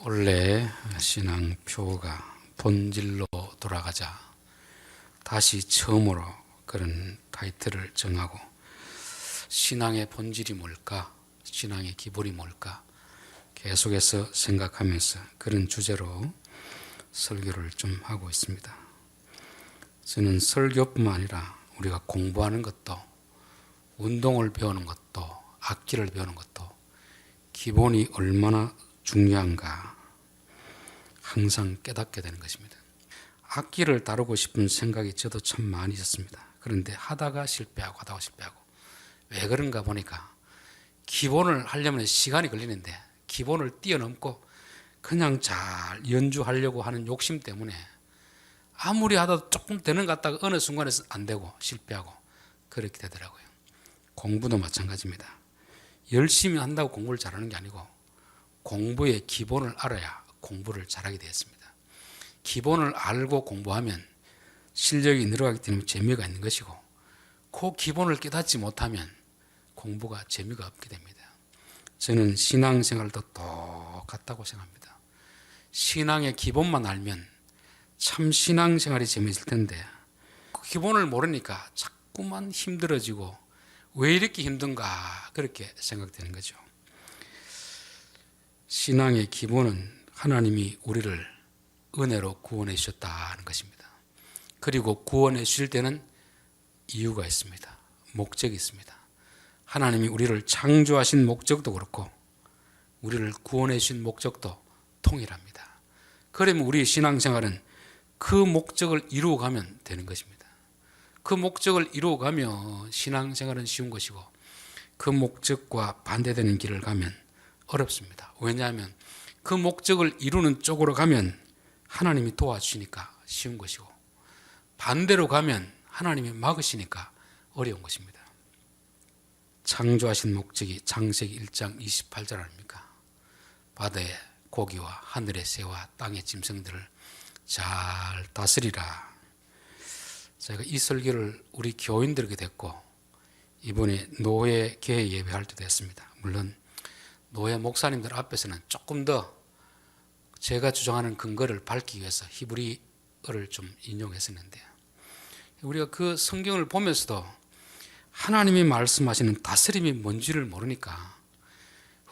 원래 신앙표가 본질로 돌아가자 다시 처음으로 그런 타이틀을 정하고 신앙의 본질이 뭘까? 신앙의 기본이 뭘까? 계속해서 생각하면서 그런 주제로 설교를 좀 하고 있습니다. 저는 설교뿐만 아니라 우리가 공부하는 것도 운동을 배우는 것도 악기를 배우는 것도 기본이 얼마나 중요한가 항상 깨닫게 되는 것입니다. 악기를 다루고 싶은 생각이 저도 참 많이 있었습니다. 그런데 하다가 실패하고 왜 그런가 보니까 기본을 하려면 시간이 걸리는데 기본을 뛰어넘고 그냥 잘 연주하려고 하는 욕심 때문에 아무리 하다도 조금 되는 것 같다가 어느 순간에서 안 되고 실패하고 그렇게 되더라고요. 공부도 마찬가지입니다. 열심히 한다고 공부를 잘하는 게 아니고 공부의 기본을 알아야 공부를 잘하게 되었습니다. 기본을 알고 공부하면 실력이 늘어가기 때문에 재미가 있는 것이고 그 기본을 깨닫지 못하면 공부가 재미가 없게 됩니다. 저는 신앙생활도 똑같다고 생각합니다. 신앙의 기본만 알면 참 신앙생활이 재미있을 텐데 그 기본을 모르니까 자꾸만 힘들어지고 왜 이렇게 힘든가 그렇게 생각되는 거죠. 신앙의 기본은 하나님이 우리를 은혜로 구원해 주셨다는 것입니다. 그리고 구원해 주실 때는 이유가 있습니다. 목적이 있습니다. 하나님이 우리를 창조하신 목적도 그렇고 우리를 구원해 주신 목적도 통일합니다. 그러면 우리의 신앙생활은 그 목적을 이루어가면 되는 것입니다. 그 목적을 이루어가면 신앙생활은 쉬운 것이고 그 목적과 반대되는 길을 가면 어렵습니다. 왜냐하면 그 목적을 이루는 쪽으로 가면 하나님이 도와주시니까 쉬운 것이고 반대로 가면 하나님이 막으시니까 어려운 것입니다. 창조하신 목적이 창세기 1장 28절 아닙니까? 바다의 고기와 하늘의 새와 땅의 짐승들을 잘 다스리라. 제가 이 설교를 우리 교인들에게 됐고 이번에 노예 개회 예배할 때도 했습니다. 물론 노예 목사님들 앞에서는 조금 더 제가 주장하는 근거를 밝히기 위해서 히브리어를 좀 인용했었는데 우리가 그 성경을 보면서도 하나님이 말씀하시는 다스림이 뭔지를 모르니까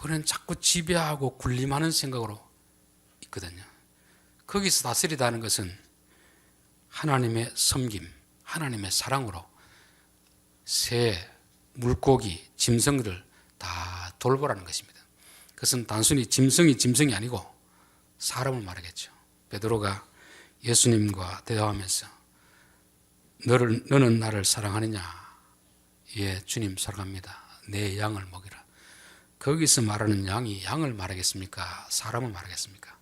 우리는 자꾸 지배하고 군림하는 생각으로 있거든요. 거기서 다스리다는 것은 하나님의 섬김, 하나님의 사랑으로 새, 물고기, 짐승들을 다 돌보라는 것입니다. 그것은 단순히 짐승이 아니고 사람을 말하겠죠. 베드로가 예수님과 대화하면서 너는 나를 사랑하느냐? 예, 주님 사랑합니다. 내 양을 먹이라. 거기서 말하는 양이 양을 말하겠습니까? 사람을 말하겠습니까?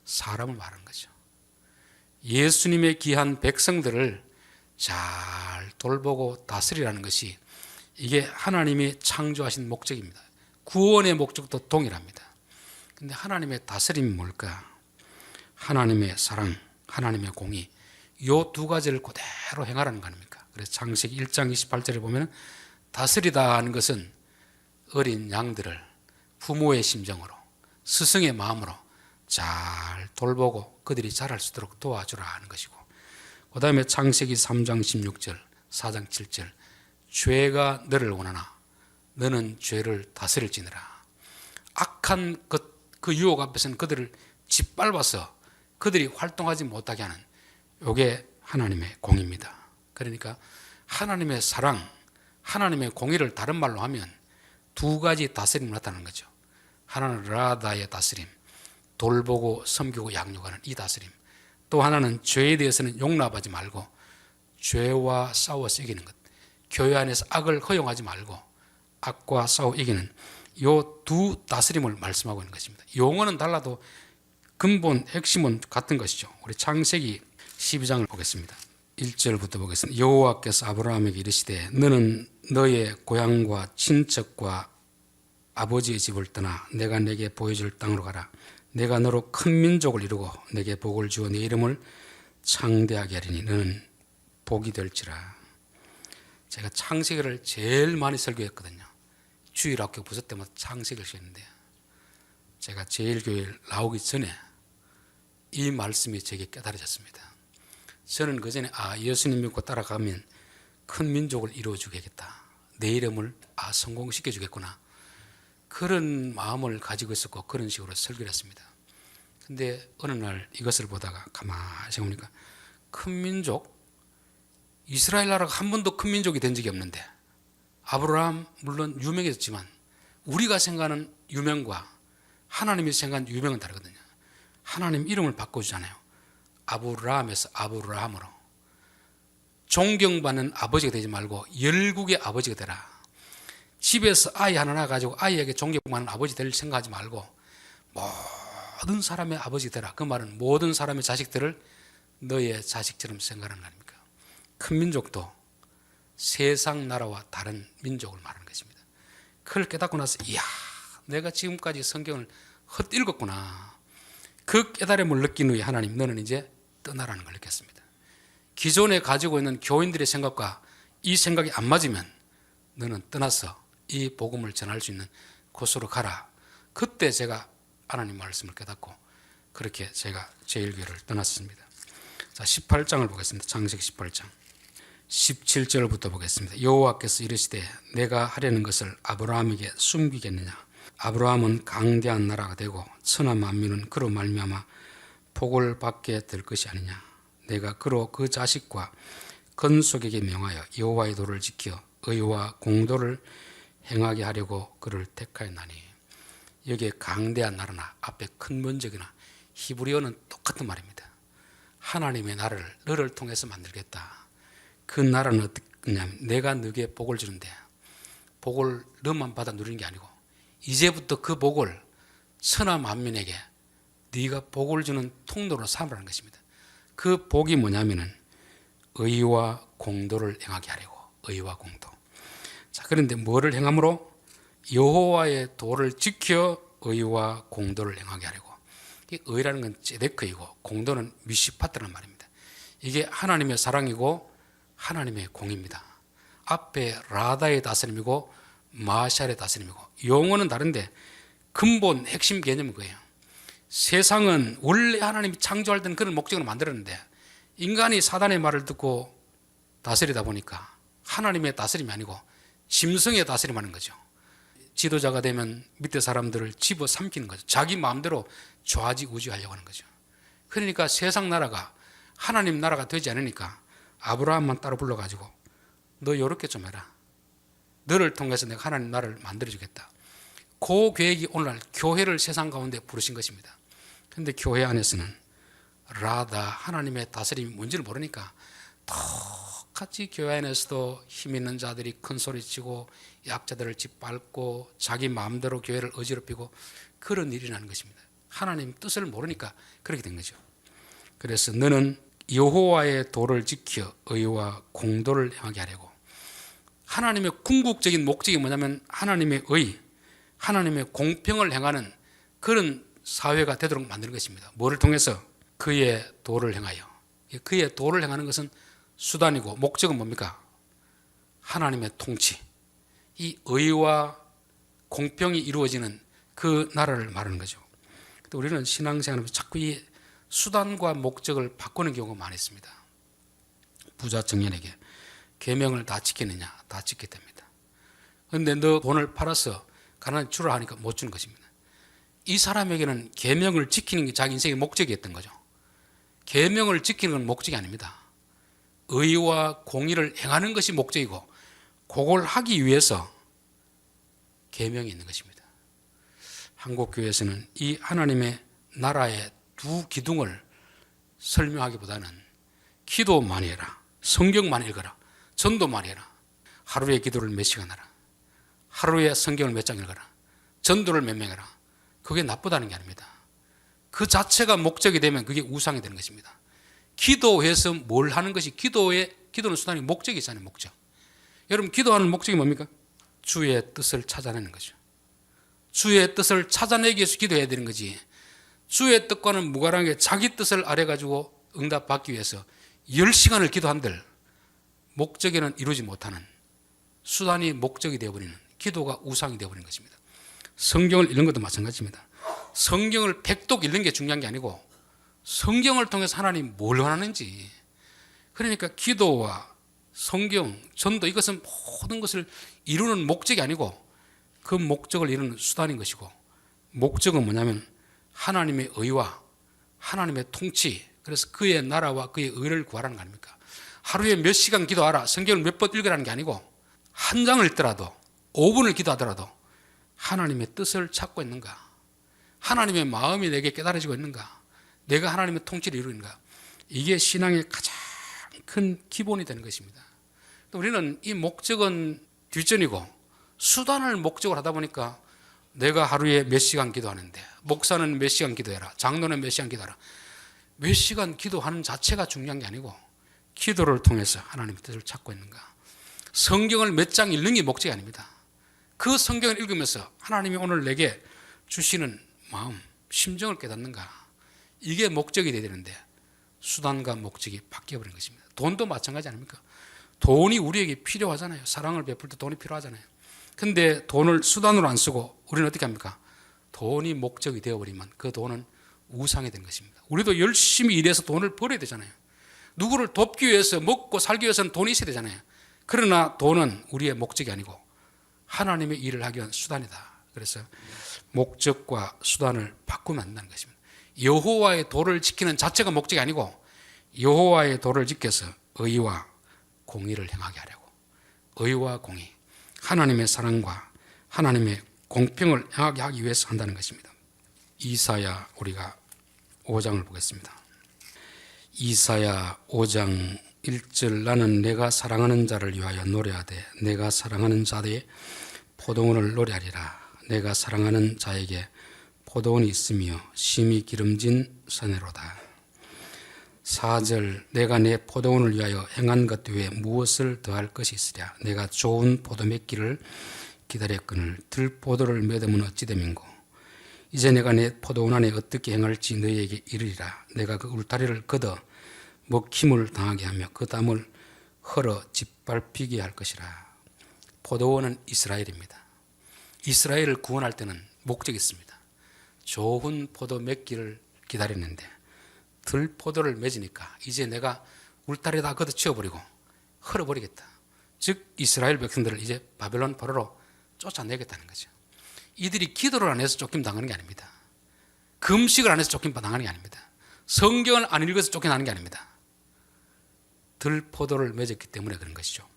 사람을 말하는 거죠. 예수님의 귀한 백성들을 잘 돌보고 다스리라는 것이 이게 하나님이 창조하신 목적입니다. 구원의 목적도 동일합니다. 근데 하나님의 다스림이 뭘까? 하나님의 사랑, 하나님의 공의, 이 두 가지를 그대로 행하라는 거 아닙니까? 그래서 창세기 1장 28절에 보면 다스리다 하는 것은 어린 양들을 부모의 심정으로 스승의 마음으로 잘 돌보고 그들이 자랄 수 있도록 도와주라 하는 것이고 그 다음에 창세기 3장 16절, 4장 7절 죄가 너를 원하나 너는 죄를 다스릴지니라. 악한 그 유혹 앞에서는 그들을 짓밟아서 그들이 활동하지 못하게 하는 이게 하나님의 공의입니다. 그러니까 하나님의 사랑, 하나님의 공의를 다른 말로 하면 두 가지 다스림을 나타나는 거죠. 하나는 라다의 다스림, 돌보고 섬기고 양육하는 이 다스림. 또 하나는 죄에 대해서는 용납하지 말고 죄와 싸워서 이기는 것. 교회 안에서 악을 허용하지 말고 악과 싸워 이기는 이 두 다스림을 말씀하고 있는 것입니다. 용어는 달라도 근본 핵심은 같은 것이죠. 우리 창세기 12장을 보겠습니다. 1절부터 보겠습니다. 여호와께서 아브라함에게 이르시되 너는 너의 고향과 친척과 아버지의 집을 떠나 내가 내게 보여줄 땅으로 가라. 내가 너로 큰 민족을 이루고 내게 복을 주어 내 이름을 창대하게 하리니 너는 복이 될지라. 제가 창세기를 제일 많이 설교했거든요. 주일학교 부서 때마다 창세기를 했는데 제가 제일교회 나오기 전에 이 말씀이 제게 깨달아졌습니다. 저는 그전에 예수님 믿고 따라가면 큰 민족을 이루어주겠다, 내 이름을 성공시켜주겠구나, 그런 마음을 가지고 있었고 그런 식으로 설교를 했습니다. 근데 어느 날 이것을 보다가 가만히 보니까 큰 민족, 이스라엘 나라가 한 번도 큰 민족이 된 적이 없는데, 아브라함 물론 유명했지만 우리가 생각하는 유명과 하나님이 생각하는 유명은 다르거든요. 하나님 이름을 바꿔주잖아요. 아브라함에서 아브라함으로. 존경받는 아버지가 되지 말고 열국의 아버지가 되라. 집에서 아이 하나 가지고 아이에게 존경받는 아버지 될 생각하지 말고 모든 사람의 아버지 되라. 그 말은 모든 사람의 자식들을 너의 자식처럼 생각하는 거 아닙니까? 큰 민족도 세상 나라와 다른 민족을 말하는 것입니다. 그걸 깨닫고 나서 이야, 내가 지금까지 성경을 헛읽었구나. 그 깨달음을 느낀 후에 하나님, 너는 이제 떠나라는 걸 느꼈습니다. 기존에 가지고 있는 교인들의 생각과 이 생각이 안 맞으면 너는 떠나서 이 복음을 전할 수 있는 곳으로 가라. 그때 제가 하나님 말씀을 깨닫고 그렇게 제가 제일교회를 떠났습니다. 자, 18장을 보겠습니다. 창세기 18장 17절부터 보겠습니다. 여호와께서 이르시되 내가 하려는 것을 아브라함에게 숨기겠느냐. 아브라함은 강대한 나라가 되고 천하 만민은 그로 말미암아 복을 받게 될 것이 아니냐. 내가 그로 그 자식과 건속에게 명하여 여호와의 도를 지켜 의와 공도를 행하게 하려고 그를 택하였나니. 여기에 강대한 나라나 앞에 큰 번적이나 히브리어는 똑같은 말입니다. 하나님의 나라를 너를 통해서 만들겠다. 그 나라는 어떻냐면 내가 너에게 복을 주는데, 복을 너만 받아 누리는 게 아니고 이제부터 그 복을 천하 만민에게 네가 복을 주는 통로로 삼으라는 것입니다. 그 복이 뭐냐면은 의와 공도를 행하게 하려고. 의와 공도. 자, 그런데 뭐를 행함으로? 여호와의 도를 지켜 의와 공도를 행하게 하려고. 이 의라는 건 ጼ데크이고 공도는 미시파트라는 말입니다. 이게 하나님의 사랑이고 하나님의 공입니다. 앞에 라다의 다스림이고 마샬의 다스림이고, 용어는 다른데 근본 핵심 개념은 그거예요. 세상은 원래 하나님이 창조할 때는 그런 목적으로 만들었는데 인간이 사단의 말을 듣고 다스리다 보니까 하나님의 다스림이 아니고 짐승의 다스림하는 거죠. 지도자가 되면 밑에 사람들을 집어삼키는 거죠. 자기 마음대로 좌지우지하려고 하는 거죠. 그러니까 세상 나라가 하나님 나라가 되지 않으니까 아브라함만 따로 불러가지고 너 요렇게 좀 해라. 너를 통해서 내가 하나님 나라를 만들어주겠다. 그 계획이 오늘날 교회를 세상 가운데 부르신 것입니다. 그런데 교회 안에서는 라다 하나님의 다스림이 뭔지를 모르니까 똑같이 교회 안에서도 힘 있는 자들이 큰 소리치고 약자들을 짓밟고 자기 마음대로 교회를 어지럽히고 그런 일이 나는 것입니다. 하나님 뜻을 모르니까 그렇게 된 거죠. 그래서 너는 여호와의 도를 지켜 의와 공도를 행하게 하려고. 하나님의 궁극적인 목적이 뭐냐면 하나님의 의, 하나님의 공평을 행하는 그런 사회가 되도록 만드는 것입니다. 뭐를 통해서? 그의 도를 행하여. 그의 도를 행하는 것은 수단이고 목적은 뭡니까? 하나님의 통치. 이 의와 공평이 이루어지는 그 나라를 말하는 거죠. 우리는 신앙생활에서 자꾸 이 수단과 목적을 바꾸는 경우가 많이 있습니다. 부자 청년에게 계명을 다 지켰느냐? 다 지켜야 됩니다. 그런데 너 돈을 팔아서 가난한 주라 하니까 못 주는 것입니다. 이 사람에게는 계명을 지키는 게 자기 인생의 목적이었던 거죠. 계명을 지키는 건 목적이 아닙니다. 의와 공의를 행하는 것이 목적이고 그걸 하기 위해서 계명이 있는 것입니다. 한국 교회에서는 이 하나님의 나라의 두 기둥을 설명하기보다는 기도 많이 해라, 성경 많이 읽어라, 전도 많이 해라, 하루에 기도를 몇 시간 하라, 하루에 성경을 몇 장 읽어라, 전도를 몇 명 해라. 그게 나쁘다는 게 아닙니다. 그 자체가 목적이 되면 그게 우상이 되는 것입니다. 기도해서 뭘 하는 것이 기도는 수단이 목적이 있잖아요. 목적. 여러분 기도하는 목적이 뭡니까? 주의 뜻을 찾아내는 거죠. 주의 뜻을 찾아내기 위해서 기도해야 되는 거지. 주의 뜻과는 무관하게 자기 뜻을 아래가지고 응답받기 위해서 10시간을 기도한들 목적에는 이루지 못하는, 수단이 목적이 되어버리는, 기도가 우상이 되어버리는 것입니다. 성경을 읽는 것도 마찬가지입니다. 성경을 백독 읽는 게 중요한 게 아니고 성경을 통해서 하나님 뭘 원하는지, 그러니까 기도와 성경, 전도, 이것은 모든 것을 이루는 목적이 아니고 그 목적을 이루는 수단인 것이고, 목적은 뭐냐면 하나님의 의와 하나님의 통치, 그래서 그의 나라와 그의 의를 구하라는 거 아닙니까? 하루에 몇 시간 기도하라, 성경을 몇 번 읽으라는 게 아니고 한 장을 읽더라도 5분을 기도하더라도 하나님의 뜻을 찾고 있는가, 하나님의 마음이 내게 깨달아지고 있는가, 내가 하나님의 통치를 이루는가, 이게 신앙의 가장 큰 기본이 되는 것입니다. 또 우리는 이 목적은 뒷전이고 수단을 목적으로 하다 보니까 내가 하루에 몇 시간 기도하는데, 목사는 몇 시간 기도해라, 장로는 몇 시간 기도하라, 몇 시간 기도하는 자체가 중요한 게 아니고 기도를 통해서 하나님의 뜻을 찾고 있는가, 성경을 몇 장 읽는 게 목적이 아닙니다. 그 성경을 읽으면서 하나님이 오늘 내게 주시는 마음, 심정을 깨닫는가, 이게 목적이 되어야 되는데 수단과 목적이 바뀌어버린 것입니다. 돈도 마찬가지 아닙니까? 돈이 우리에게 필요하잖아요. 사랑을 베풀 때 돈이 필요하잖아요. 근데 돈을 수단으로 안 쓰고 우리는 어떻게 합니까? 돈이 목적이 되어버리면 그 돈은 우상이 된 것입니다. 우리도 열심히 일해서 돈을 벌어야 되잖아요. 누구를 돕기 위해서, 먹고 살기 위해서는 돈이 있어야 되잖아요. 그러나 돈은 우리의 목적이 아니고 하나님의 일을 하기 위한 수단이다. 그래서 목적과 수단을 바꾸면 안 된다는 것입니다. 여호와의 도를 지키는 자체가 목적이 아니고 여호와의 도를 지켜서 의와 공의를 행하게 하려고, 의와 공의, 하나님의 사랑과 하나님의 공평을 행하게 하기 위해서 한다는 것입니다. 이사야, 우리가 5장을 보겠습니다. 이사야 5장 1절, 나는 내가 사랑하는 자를 위하여 노래하되 내가 사랑하는 자의 포도원을 노래하리라. 내가 사랑하는 자에게 포도원이 있으며 심히 기름진 선회로다. 4절, 내가 내 포도원을 위하여 행한 것 외에 무엇을 더할 것이 있으랴. 내가 좋은 포도 맺기를 기다렸거늘 들포도를 맺으면 어찌 됨인고. 이제 내가 내 포도원 안에 어떻게 행할지 너희에게 이르리라. 내가 그 울타리를 걷어 먹힘을 당하게 하며 그 담을 헐어 짓밟히게 할 것이라. 포도원은 이스라엘입니다. 이스라엘을 구원할 때는 목적이 있습니다. 좋은 포도 맺기를 기다렸는데 들포도를 맺으니까 이제 내가 울타리 다 걷어치워버리고 헐어버리겠다. 즉 이스라엘 백성들을 이제 바벨론 포로로 쫓아내겠다는 거죠. 이들이 기도를 안 해서 쫓김 당하는 게 아닙니다. 금식을 안 해서 쫓김 당하는 게 아닙니다. 성경을 안 읽어서 쫓겨나는 게 아닙니다. 들포도를 맺었기 때문에 그런 것이죠.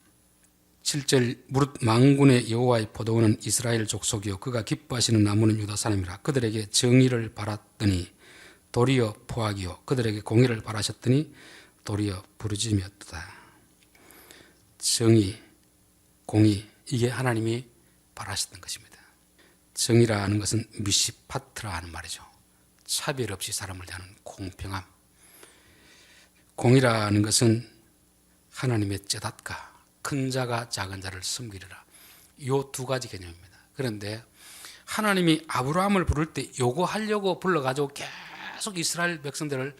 7절, 무릇 만군의 여호와의 포도원은 이스라엘 족속이요 그가 기뻐하시는 나무는 유다 사람이라. 그들에게 정의를 바랐더니 도리어 포악이요 그들에게 공의를 바라셨더니 도리어 부르짖음이었도다. 정의, 공의, 이게 하나님이 바라셨던 것입니다. 정의라는 것은 미시파트라 하는 말이죠. 차별 없이 사람을 대하는 공평함. 공의라는 것은 하나님의 째닷가, 큰 자가 작은 자를 섬기리라. 이 두 가지 개념입니다. 그런데 하나님이 아브라함을 부를 때 요거 하려고 불러가지고 계속 이스라엘 백성들을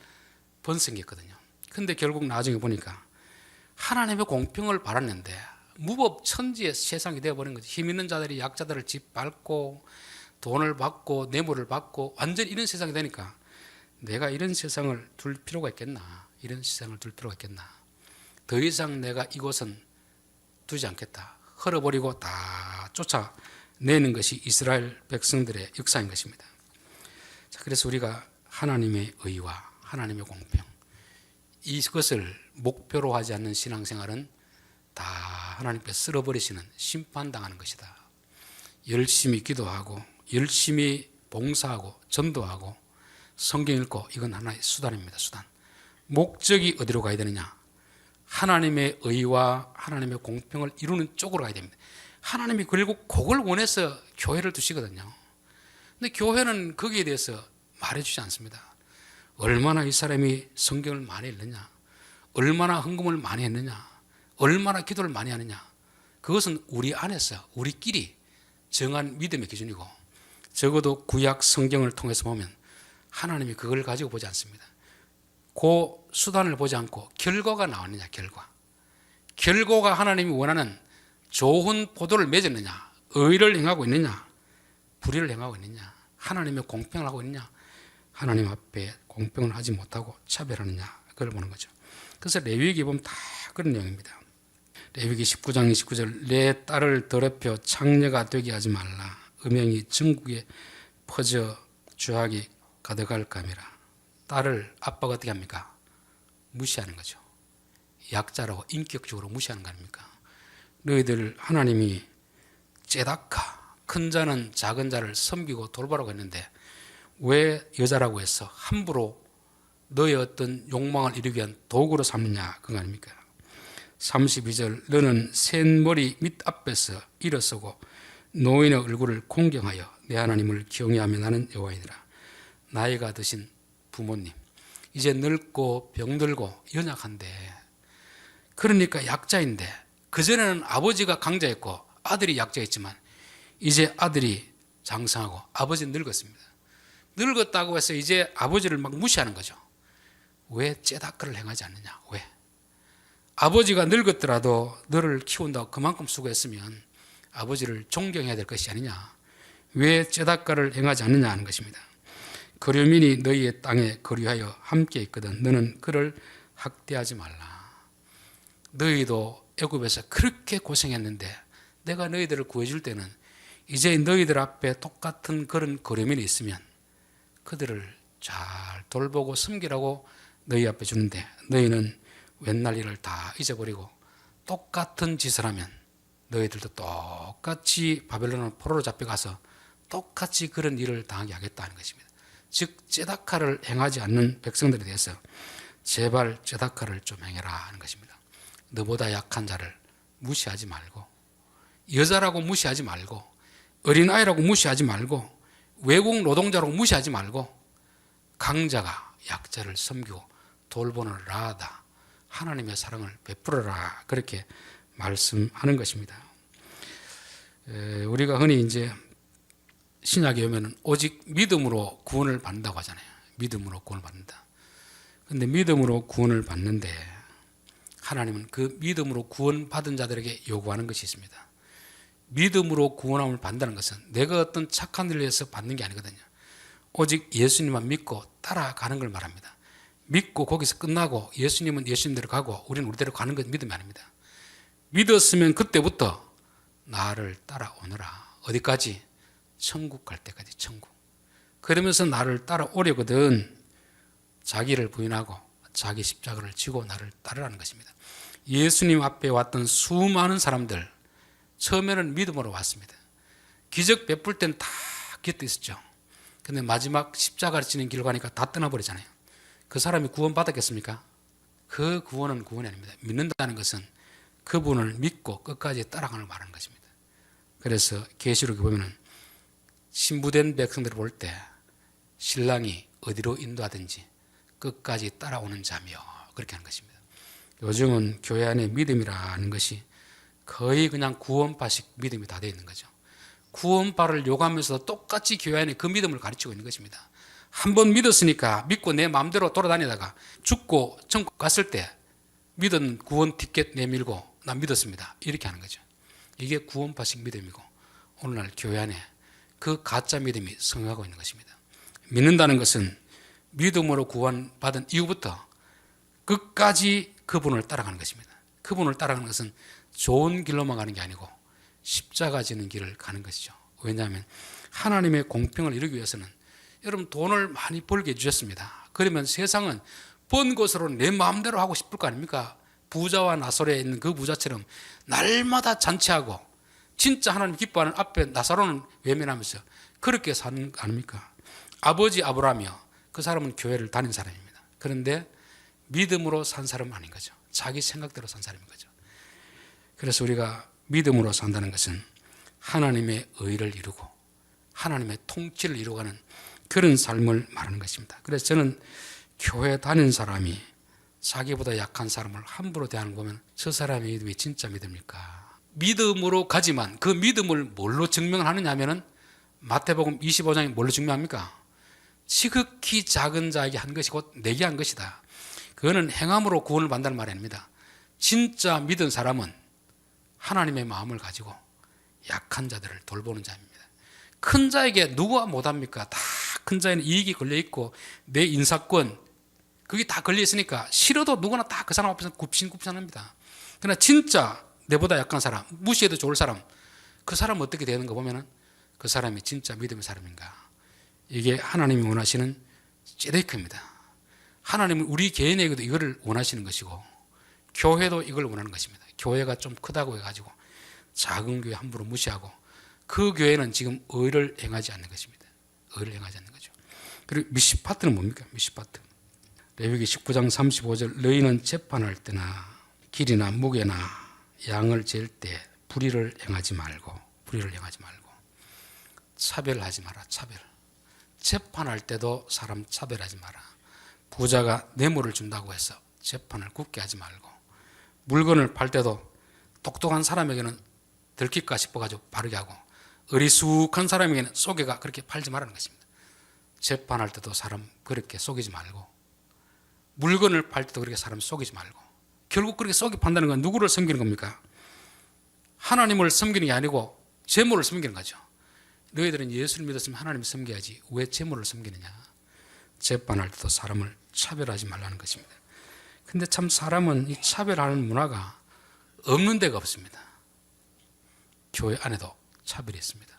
번성했거든요. 근데 결국 나중에 보니까 하나님의 공평을 바랐는데 무법천지의 세상이 되어버린 거죠. 힘 있는 자들이 약자들을 짓밟고 돈을 받고 뇌물을 받고 완전히 이런 세상이 되니까 내가 이런 세상을 둘 필요가 있겠나, 이런 세상을 둘 필요가 있겠나, 더 이상 내가 이곳은 두지 않겠다, 헐어버리고 다 쫓아내는 것이 이스라엘 백성들의 역사인 것입니다. 자, 그래서 우리가 하나님의 의와 하나님의 공평, 이것을 목표로 하지 않는 신앙생활은 다 하나님께 쓸어버리시는, 심판당하는 것이다. 열심히 기도하고 열심히 봉사하고 전도하고 성경 읽고 이건 하나의 수단입니다. 수단. 목적이 어디로 가야 되느냐? 하나님의 의와 하나님의 공평을 이루는 쪽으로 가야 됩니다. 하나님이 결국 그걸 원해서 교회를 두시거든요. 근데 교회는 거기에 대해서 말해주지 않습니다. 얼마나 이 사람이 성경을 많이 읽느냐, 얼마나 헌금을 많이 했느냐, 얼마나 기도를 많이 하느냐, 그것은 우리 안에서 우리끼리 정한 믿음의 기준이고, 적어도 구약 성경을 통해서 보면 하나님이 그걸 가지고 보지 않습니다. 그 수단을 보지 않고 결과가 나왔느냐, 결과가 하나님이 원하는 좋은 포도를 맺었느냐, 의를 행하고 있느냐, 불의를 행하고 있느냐, 하나님의 공평을 하고 있느냐? 하나님 앞에 공평을 하지 못하고 차별하느냐? 그걸 보는 거죠. 그래서 레위기 보면 다 그런 내용입니다. 레위기 19장 29절 내 딸을 더럽혀 창녀가 되게 하지 말라. 음행이 전국에 퍼져 죄악이 가득할 감이라. 딸을 아빠가 어떻게 합니까? 무시하는 거죠. 약자라고 인격적으로 무시하는 거 아닙니까? 너희들 하나님이 째다카 큰 자는 작은 자를 섬기고 돌보라고 했는데 왜 여자라고 해서 함부로 너의 어떤 욕망을 이루기 위한 도구로 삼느냐 그거 아닙니까? 32절 너는 센 머리 밑앞에서 일어서고 노인의 얼굴을 공경하여 내 하나님을 경외하며 나는 여호와이니라. 나이가 드신 부모님 이제 늙고 병들고 연약한데 그러니까 약자인데 그전에는 아버지가 강자였고 아들이 약자였지만 이제 아들이 장성하고 아버지는 늙었습니다. 늙었다고 해서 이제 아버지를 막 무시하는 거죠. 왜 째다크를 행하지 않느냐? 왜? 아버지가 늙었더라도 너를 키운다고 그만큼 수고했으면 아버지를 존경해야 될 것이 아니냐? 왜 째다크를 행하지 않느냐 하는 것입니다. 거류민이 너희의 땅에 거류하여 함께 있거든 너는 그를 학대하지 말라. 너희도 애굽에서 그렇게 고생했는데 내가 너희들을 구해줄 때는 이제 너희들 앞에 똑같은 그런 거류민이 있으면 그들을 잘 돌보고 섬기라고 너희 앞에 주는데 너희는 옛날 일을 다 잊어버리고 똑같은 짓을 하면 너희들도 똑같이 바벨론 포로로 잡혀가서 똑같이 그런 일을 당하게 하겠다는 것입니다. 즉 째다카를 행하지 않는 백성들에 대해서 제발 째다카를 좀 행해라 하는 것입니다. 너보다 약한 자를 무시하지 말고 여자라고 무시하지 말고 어린아이라고 무시하지 말고 외국 노동자라고 무시하지 말고 강자가 약자를 섬기고 돌보는 라하다. 하나님의 사랑을 베풀어라. 그렇게 말씀하는 것입니다. 우리가 흔히 이제 신약에 오면 오직 믿음으로 구원을 받는다고 하잖아요. 믿음으로 구원을 받는다. 그런데 믿음으로 구원을 받는데 하나님은 그 믿음으로 구원받은 자들에게 요구하는 것이 있습니다. 믿음으로 구원함을 받는다는 것은 내가 어떤 착한 일을 해서 받는 게 아니거든요. 오직 예수님만 믿고 따라가는 걸 말합니다. 믿고 거기서 끝나고 예수님은 예수님대로 가고 우리는 우리대로 가는 건 믿음이 아닙니다. 믿었으면 그때부터 나를 따라오너라. 어디까지? 천국 갈 때까지 천국. 그러면서 나를 따라오려거든 자기를 부인하고 자기 십자가를 지고 나를 따르라는 것입니다. 예수님 앞에 왔던 수많은 사람들 처음에는 믿음으로 왔습니다. 기적 베풀 때는 다 곁에 있었죠. 근데 마지막 십자가를 지는 길 가니까 다 떠나버리잖아요. 그 사람이 구원받았겠습니까? 그 구원은 구원이 아닙니다. 믿는다는 것은 그분을 믿고 끝까지 따라가는 걸 말하는 것입니다. 그래서 계시록에 보면은 신부된 백성들을 볼 때 신랑이 어디로 인도하든지 끝까지 따라오는 자며 그렇게 하는 것입니다. 요즘은 교회 안에 믿음이라는 것이 거의 그냥 구원파식 믿음이 다 되어 있는 거죠. 구원파를 요구하면서 똑같이 교회 안에 그 믿음을 가르치고 있는 것입니다. 한번 믿었으니까 믿고 내 마음대로 돌아다니다가 죽고 천국 갔을 때 믿은 구원 티켓 내밀고 나 믿었습니다. 이렇게 하는 거죠. 이게 구원파식 믿음이고 오늘날 교회 안에 그 가짜 믿음이 성행하고 있는 것입니다. 믿는다는 것은 믿음으로 구원받은 이후부터 끝까지 그분을 따라가는 것입니다. 그분을 따라가는 것은 좋은 길로만 가는 게 아니고 십자가 지는 길을 가는 것이죠. 왜냐하면 하나님의 공평을 이루기 위해서는 여러분 돈을 많이 벌게 해주셨습니다. 그러면 세상은 번 것으로 내 마음대로 하고 싶을 거 아닙니까? 부자와 나사로에 있는 그 부자처럼 날마다 잔치하고 진짜 하나님 기뻐하는 앞에 나사로는 외면하면서 그렇게 사는 거 아닙니까? 아버지 아브라함이요. 그 사람은 교회를 다닌 사람입니다. 그런데 믿음으로 산 사람은 아닌 거죠. 자기 생각대로 산 사람인 거죠. 그래서 우리가 믿음으로 산다는 것은 하나님의 의를 이루고 하나님의 통치를 이루어가는 그런 삶을 말하는 것입니다. 그래서 저는 교회 다닌 사람이 자기보다 약한 사람을 함부로 대하는 거 보면 저 사람의 믿음이 진짜 믿음일까? 믿음으로 가지만 그 믿음을 뭘로 증명을 하느냐 하면은 마태복음 25장이 뭘로 증명합니까? 지극히 작은 자에게 한 것이 곧 내게 한 것이다. 그거는 행함으로 구원을 받는다는 말이 아닙니다. 진짜 믿은 사람은 하나님의 마음을 가지고 약한 자들을 돌보는 자입니다. 큰 자에게 누가 못합니까? 다 큰 자에는 이익이 걸려있고 내 인사권 그게 다 걸려있으니까 싫어도 누구나 다 그 사람 앞에서 굽신굽신합니다. 그러나 진짜 내보다 약한 사람, 무시해도 좋을 사람, 그 사람 어떻게 되는 거 보면은 그 사람이 진짜 믿음의 사람인가. 이게 하나님이 원하시는 ጼ데크입니다. 하나님은 우리 개인에게도 이거를 원하시는 것이고 교회도 이걸 원하는 것입니다. 교회가 좀 크다고 해가지고 작은 교회 함부로 무시하고 그 교회는 지금 의를 행하지 않는 것입니다. 의를 행하지 않는 거죠. 그리고 미시파트는 뭡니까? 미시파트. 레위기 19장 35절 너희는 재판할 때나 길이나 무게나 양을 잴 때 불의를 행하지 말고 차별하지 마라. 차별. 재판할 때도 사람 차별하지 마라. 부자가 뇌물을 준다고 해서 재판을 굳게 하지 말고 물건을 팔 때도 똑똑한 사람에게는 들킬까 싶어가지고 바르게 하고 어리숙한 사람에게는 속여가 그렇게 팔지 말라는 것입니다. 재판할 때도 사람 그렇게 속이지 말고 물건을 팔 때도 그렇게 사람 속이지 말고 결국 그렇게 속여 판다는 건 누구를 섬기는 겁니까? 하나님을 섬기는 게 아니고 재물을 섬기는 거죠. 너희들은 예수를 믿었으면 하나님을 섬겨야지 왜 재물을 섬기느냐. 재판할 때도 사람을 차별하지 말라는 것입니다. 근데 참 사람은 이 차별하는 문화가 없는 데가 없습니다. 교회 안에도 차별이 있습니다.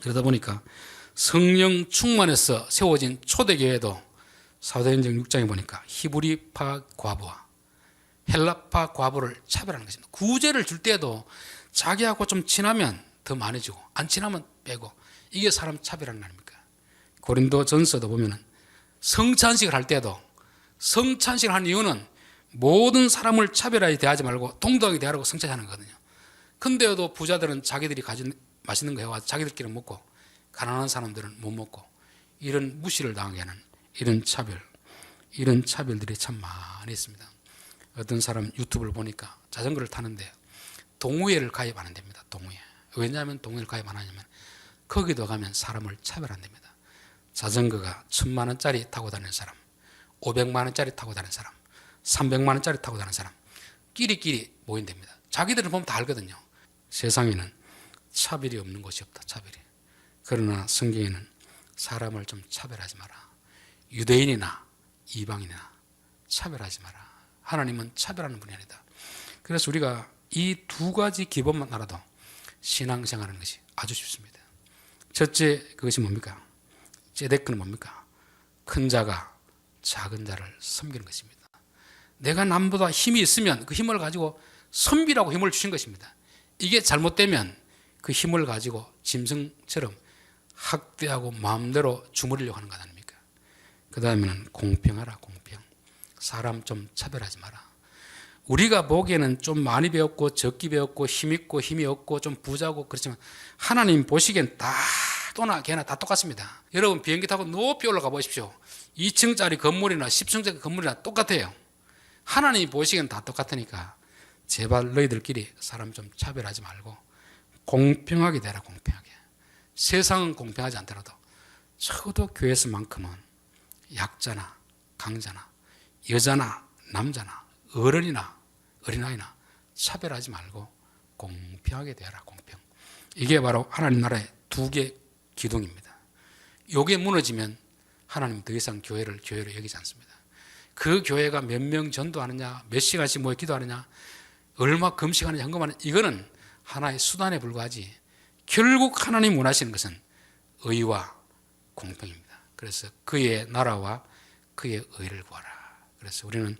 그러다 보니까 성령 충만해서 세워진 초대교회도 사도행전 6장에 보니까 히브리파 과부와 헬라파 과부를 차별하는 것입니다. 구제를 줄 때도 자기하고 좀 친하면 더 많이 주고 안 친하면 빼고 이게 사람 차별하는 거 아닙니까? 고린도 전서도 보면은 성찬식을 할 때도 성찬식을 하는 이유는 모든 사람을 차별하게 대하지 말고 동등하게 대하라고 성찬하는 거거든요. 근데도 부자들은 자기들이 가진 맛있는 거 해와서 자기들끼리 먹고 가난한 사람들은 못 먹고 이런 무시를 당하게 하는 이런 차별들이 참 많이 있습니다. 어떤 사람 유튜브를 보니까 자전거를 타는데 동호회를 가입 안 한답니다. 동호회. 왜냐하면 동호회를 가입 안 하냐면 거기도 가면 사람을 차별한답니다. 자전거가 1,000만 원짜리 타고 다니는 사람, 500만 원짜리 타고 다니는 사람, 300만 원짜리 타고 다니는 사람 끼리끼리 모인답니다. 자기들은 보면 다 알거든요. 세상에는 차별이 없는 곳이 없다. 차별이. 그러나 성경에는 사람을 좀 차별하지 마라. 유대인이나 이방인이나 차별하지 마라. 하나님은 차별하는 분이 아니다. 그래서 우리가 이 두 가지 기본만 알아도 신앙생활하는 것이 아주 쉽습니다. 첫째 그것이 뭡니까? ጼ데크는 뭡니까? 큰 자가 작은 자를 섬기는 것입니다. 내가 남보다 힘이 있으면 그 힘을 가지고 선비라고 힘을 주신 것입니다. 이게 잘못되면 그 힘을 가지고 짐승처럼 학대하고 마음대로 주무르려고 하는 것 아닙니까? 그 다음에는 공평하라. 공평. 사람 좀 차별하지 마라. 우리가 보기에는 좀 많이 배웠고 적게 배웠고 힘있고 힘이 없고 좀 부자고 그렇지만 하나님 보시기엔 다 또나 걔나 다 똑같습니다. 여러분 비행기 타고 높이 올라가 보십시오. 2층짜리 건물이나 10층짜리 건물이나 똑같아요. 하나님이 보시기엔 다 똑같으니까 제발 너희들끼리 사람 좀 차별하지 말고 공평하게 되라. 공평하게. 세상은 공평하지 않더라도 적어도 교회에서만큼은 약자나 강자나 여자나 남자나 어른이나 어린아이나 차별하지 말고 공평하게 되라. 공평. 이게 바로 하나님 나라의 두 개 기둥입니다. 이게 무너지면 하나님 더 이상 교회로 여기지 않습니다. 그 교회가 몇 명 전도하느냐 몇 시간씩 모여 기도하느냐 얼마 금식하느냐 헌금하느냐 이거는 하나의 수단에 불과하지 결국 하나님 원하시는 것은 의와 공평입니다. 그래서 그의 나라와 그의 의를 구하라. 그래서 우리는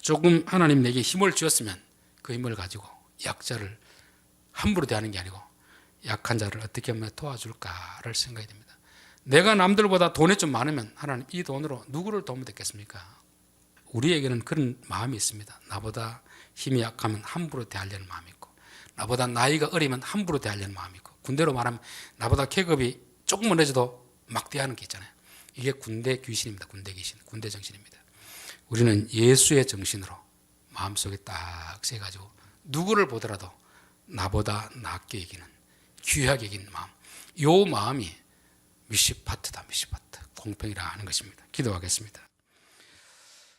조금 하나님 내게 힘을 주었으면 그 힘을 가지고 약자를 함부로 대하는 게 아니고 약한 자를 어떻게 하면 도와줄까를 생각해야 됩니다. 내가 남들보다 돈이 좀 많으면 하나님 이 돈으로 누구를 도우면 되겠습니까? 우리에게는 그런 마음이 있습니다. 나보다 힘이 약하면 함부로 대하려는 마음이 있고 나보다 나이가 어리면 함부로 대하려는 마음이 있고 군대로 말하면 나보다 계급이 조금만 늦어도 막 대하는 게 있잖아요. 이게 군대 귀신입니다. 군대 귀신, 군대 정신입니다. 우리는 예수의 정신으로 마음속에 딱 새가지고 누구를 보더라도 나보다 낫게 여기는 귀하게 여기는 마음, 이 마음이 미시파트다. 미시파트 공평이라 하는 것입니다. 기도하겠습니다.